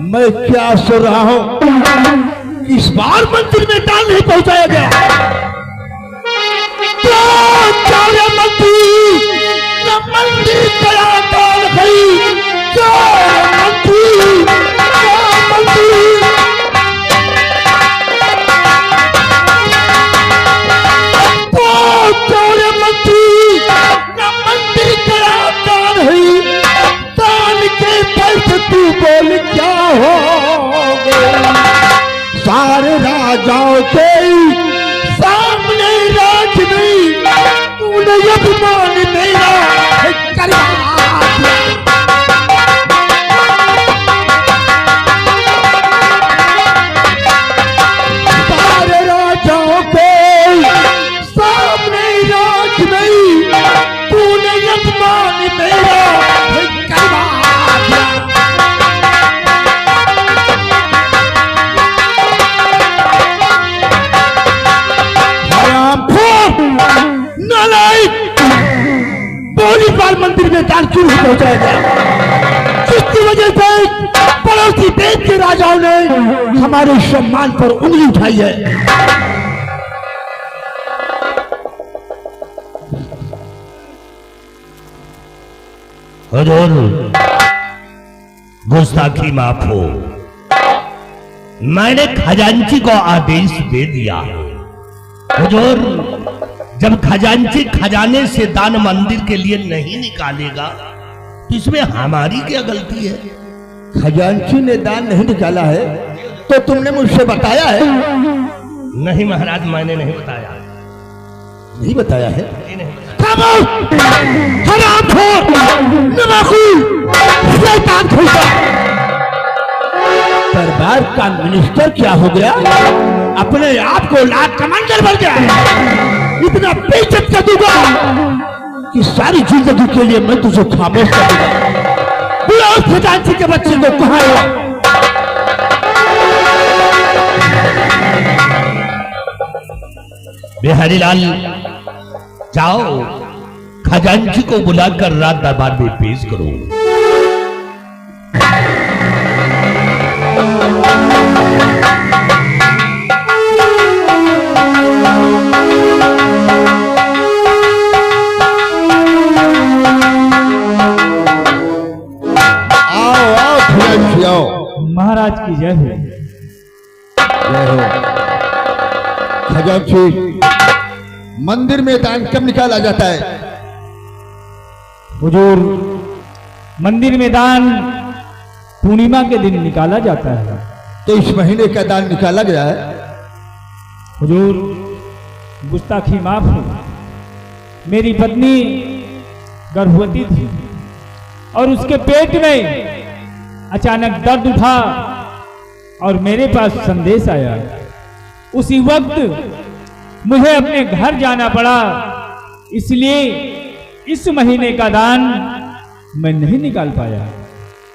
मैं क्या सुन रहा हूं, इस बार मंदिर में दान नहीं पहुंचाया गया। तो चारे मंदिर न मंदिर गया दान भाई, तू बोल क्या हो सारे राजाओं के सामने राज नहीं, तूने अभिमान मेरा करवा सारे राजाओं के सामने राज नहीं, तूने अभिमान मेरा करवा बार मंदिर में दान क्यों नहीं पहुंचाया गया, जिसकी वजह से पड़ोसी देश के राजाओं ने हमारे सम्मान पर उंगली उठाई है। हुजूर, गुस्ताखी माफ हो, मैंने खजांची को आदेश दे दिया है। हुजूर, जब खजांची खजाने से दान मंदिर के लिए नहीं निकालेगा तो इसमें हमारी क्या गलती है? खजांची ने दान नहीं निकाला है तो तुमने मुझसे बताया है? नहीं महाराज, मैंने नहीं बताया। नहीं बताया है? दरबार का मिनिस्टर क्या हो गया, अपने आप को लाख कमांडर बन गया, इतना बेइज्जत कर दूंगा कि सारी जिंदगी के लिए मैं तुझे खामोश कर दूंगा। बुला उस खजांची के बच्चे को, कहां है? बिहारी लाल, जाओ खजांची को बुलाकर रात दरबार में पेश करो। महाराज की जय हो। जय हो। खजांची, मंदिर में दान कब निकाला जाता है? हुजूर, मंदिर में दान पूर्णिमा के दिन निकाला जाता है। तो इस महीने का दान निकाला गया है? हुजूर, गुस्ताखी माफ हो, मेरी पत्नी गर्भवती थी और उसके पेट में अचानक दर्द उठा और मेरे पास संदेश आया। उसी वक्त मुझे अपने घर जाना पड़ा, इसलिए इस महीने का दान मैं नहीं निकाल पाया।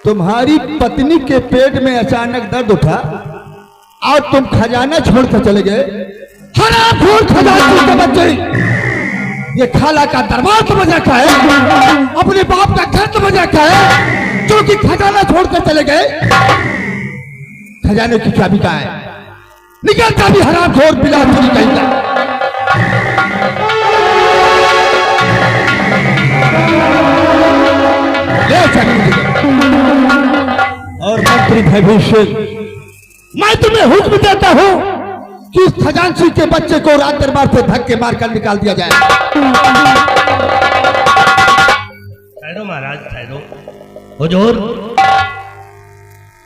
तुम्हारी पत्नी के पेट में अचानक दर्द उठा और तुम खजाना छोड़कर चले गए? हरामखोर खजांची के बच्चे, ये खाला का दरबार समझ रखा है, अपने बाप का घर समझ रखा है, जो कि खजाना छोड़कर चले गए। खजाने की चाबी कहां है? निकल चाबी, हरामखोर बिलासपुरी कहेगा। ले चाबी। और मंत्री भविष्य, मैं तुम्हें हुक्म देता हूं कि इस खजांची के बच्चे को रात दरबार से धक्के मारकर निकाल दिया जाए। ठहरो महाराज, ठहरो। हुजूर,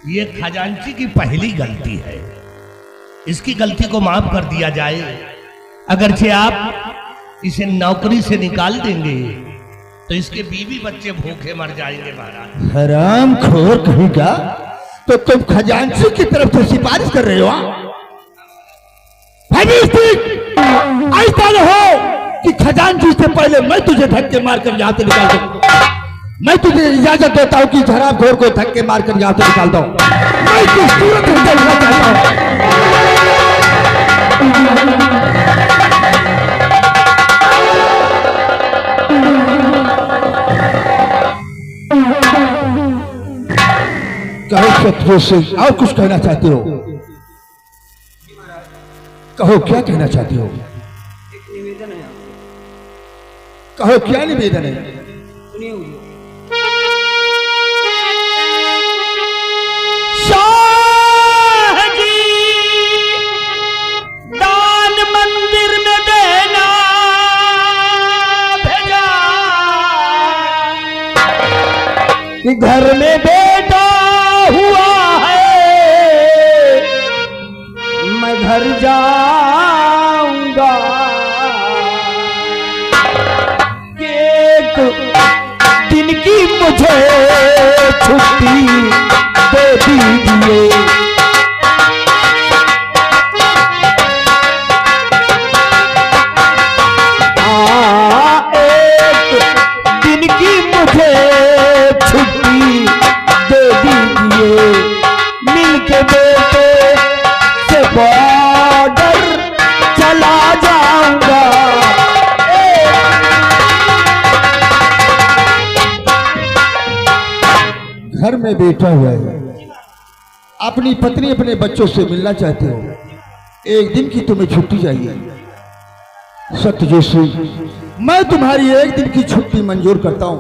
ये खजांची की पहली गलती है, इसकी गलती को माफ कर दिया जाए। अगरचे आप इसे नौकरी से निकाल देंगे तो इसके बीवी बच्चे भूखे मर जाएंगे महाराज। हरामखोर कहेगा, तो तुम खजांची की तरफ से सिफारिश कर रहे हो? ऐसा न हो कि खजांची से पहले मैं तुझे धक्के मारकर यहां से निकाल दूं। मैं तुझे इजाजत देता हूं कि हरामखोर को धक्के मारकर यहां से निकाल दो। मैं किस सूरत में चलना चाहता हूं? कहो सतवेश से और कुछ कहना चाहते हो? कहो, क्या कहना चाहते हो? एक निवेदन है आपसे। कहो, क्या निवेदन है? सुनिए हुई शाह जी दान मंदिर में देना भेजा कि घर में बेटा हुआ है, मैं घर जाऊंगा, एक दिन की मुझे छुट्टी दे दीजिए। एक दिन की मुझे छुट्टी दे दीजिए, मिलके बेटे से बॉर्डर चला जाऊंगा। घर में बैठा हुआ है, अपनी पत्नी अपने बच्चों से मिलना चाहते हो, एक दिन की तुम्हें छुट्टी चाहिए। सत्यजोशी, मैं तुम्हारी एक दिन की छुट्टी मंजूर करता हूं।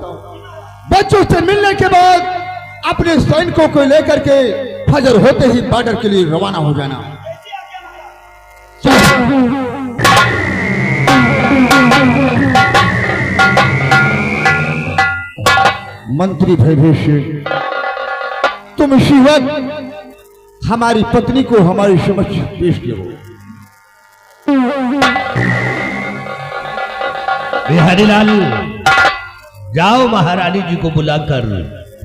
बच्चों से मिलने के बाद अपने सैनिकों को लेकर के फजर होते ही बॉर्डर के लिए रवाना हो जाना। मंत्री भयभीष, तुम इसी वक्त हमारी पत्नी को हमारे समक्ष पेश करो। बिहारीलाल, जाओ महारानी जी को बुलाकर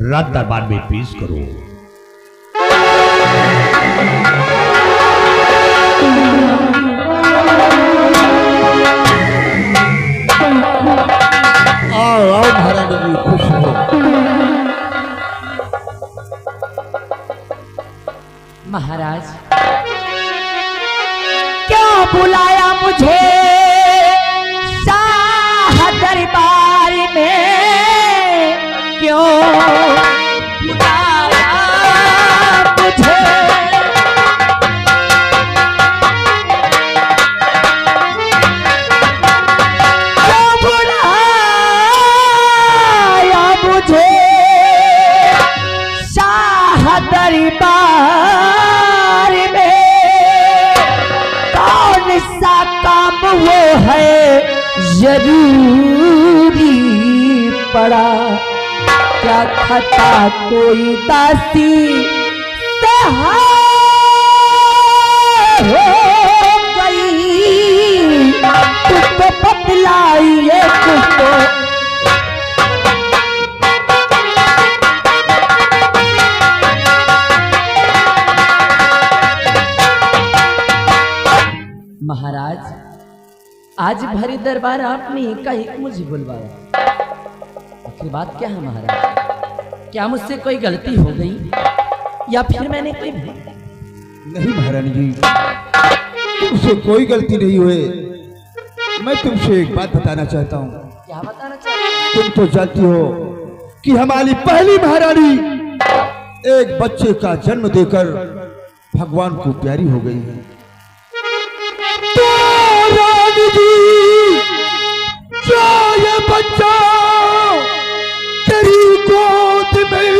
रात दरबार में पेश करो। आओ आओ महारानी जी, खुश हो। महाराज, क्या बुलाया मुझे शाह दरबार में? क्यों बुलाया मुझे? क्यों बुलाया मुझे शाह दरबार में? कौन सा काम वो है जरूरी पड़ा? क्या खता कोई दासी से हो गई? तुझको बतलाइए कुछ तो। महाराज, आज भरी दरबार आपने एकाएक मुझे बुलवाया, आखिर बात क्या है महाराज? क्या मुझसे कोई गलती हो गई या फिर मैंने कोई नहीं महारानी जी, तुमसे कोई गलती नहीं हुई। मैं तुमसे एक बात बताना चाहता हूँ। क्या बताना चाहते? तुम तो जानती हो कि हमारी पहली महारानी एक बच्चे का जन्म देकर भगवान को प्यारी हो गई है। तो रानी जी, जो ये बच्चा तेरी गोद में,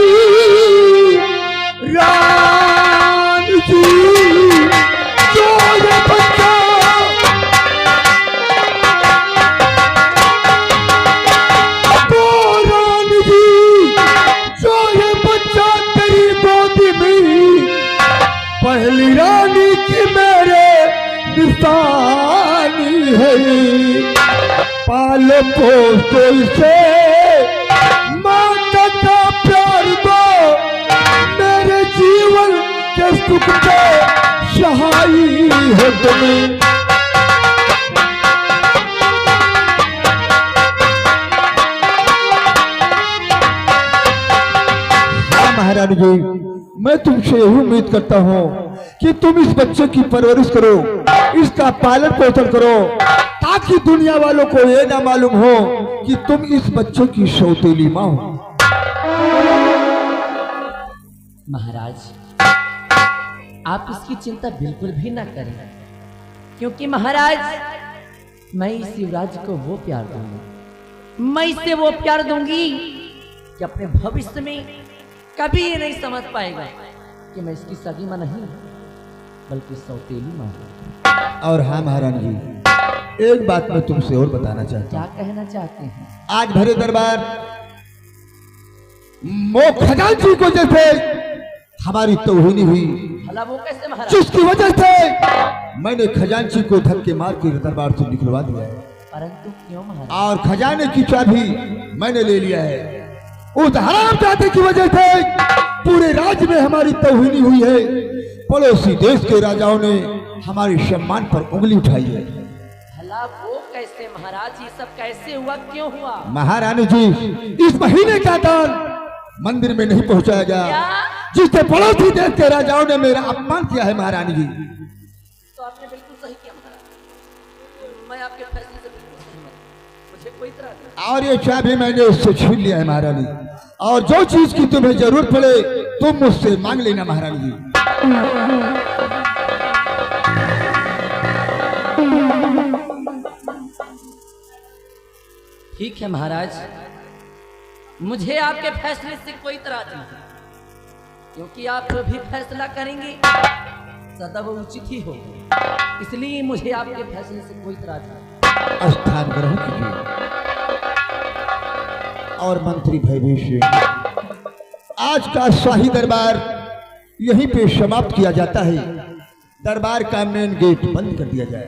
रानी जी, जो ये बच्चा पहली रानी की मेरे निशानी है। पालो पोसो इसे, माता का प्यार दो, मेरे जीवन के सुख पे सहाई है तुम्हें। महारानी जी, मैं तुमसे यही उम्मीद करता हूँ कि तुम इस बच्चे की परवरिश करो, इसका पालन पोषण करो, ताकि दुनिया वालों को ये ना मालूम हो कि तुम इस बच्चे की सौतेली माँ हो। महाराज आप इसकी चिंता बिल्कुल भी ना करें, क्योंकि महाराज मैं इस युवराज को वो प्यार दूंगा, मैं इसे वो प्यार दूंगी कि अपने भविष्य में कभी ये नहीं समझ पाएगा कि मैं इसकी सगी मां नहीं बल्कि सौतेली मां हूं। और हाँ महारानी जी, एक बात मैं तुमसे और बताना चाहता क्या हूँ। कहना चाहते हैं? आज भरे दरबार मो खजांची को जैसे हमारी तौहीनी हुई, भला वो कैसे महाराज? जिसकी वजह से मैंने खजांची को धक्के मार के दरबार से निकलवा दिया है, परंतु क्यों महाराज? और खजाने की चाबी मैंने ले लिया है। उस हरामजादे की वजह से पूरे राज्य में हमारी तौहीनी हुई है। पड़ोसी देश के राजाओं ने हमारे सम्मान पर उंगली उठाई है। भला वो कैसे महाराज? ये सब कैसे हुआ, क्यों हुआ? महारानी जी, इस महीने का दान मंदिर में नहीं पहुंचाया गया, क्या? जिससे पड़ोसी देश के राजाओं ने मेरा अपमान किया है। महारानी जी, तो आपने बिल्कुल सही किया महाराज, मैं आपके फैसले से बिल्कुल सहमत हूं, मुझे कोई इतराज नहीं। और ये चाबी मैंने उससे छीन लिया है महारानी, और जो चीज की तुम्हें जरूरत पड़े तुम मुझसे मांग लेना महारानी जी। ठीक है महाराज, मुझे आपके फैसले से कोई इतराज नहीं, क्योंकि आप जो भी फैसला करेंगे सदा वो उचित ही होगा, इसलिए मुझे आपके फैसले से कोई इतराज नहीं। स्थान ग्रहण कीजिए। और मंत्री भयभीष सिंह, आज का शाही दरबार यहीं पे समाप्त किया जाता है। दरबार का मेन गेट बंद कर दिया जाए।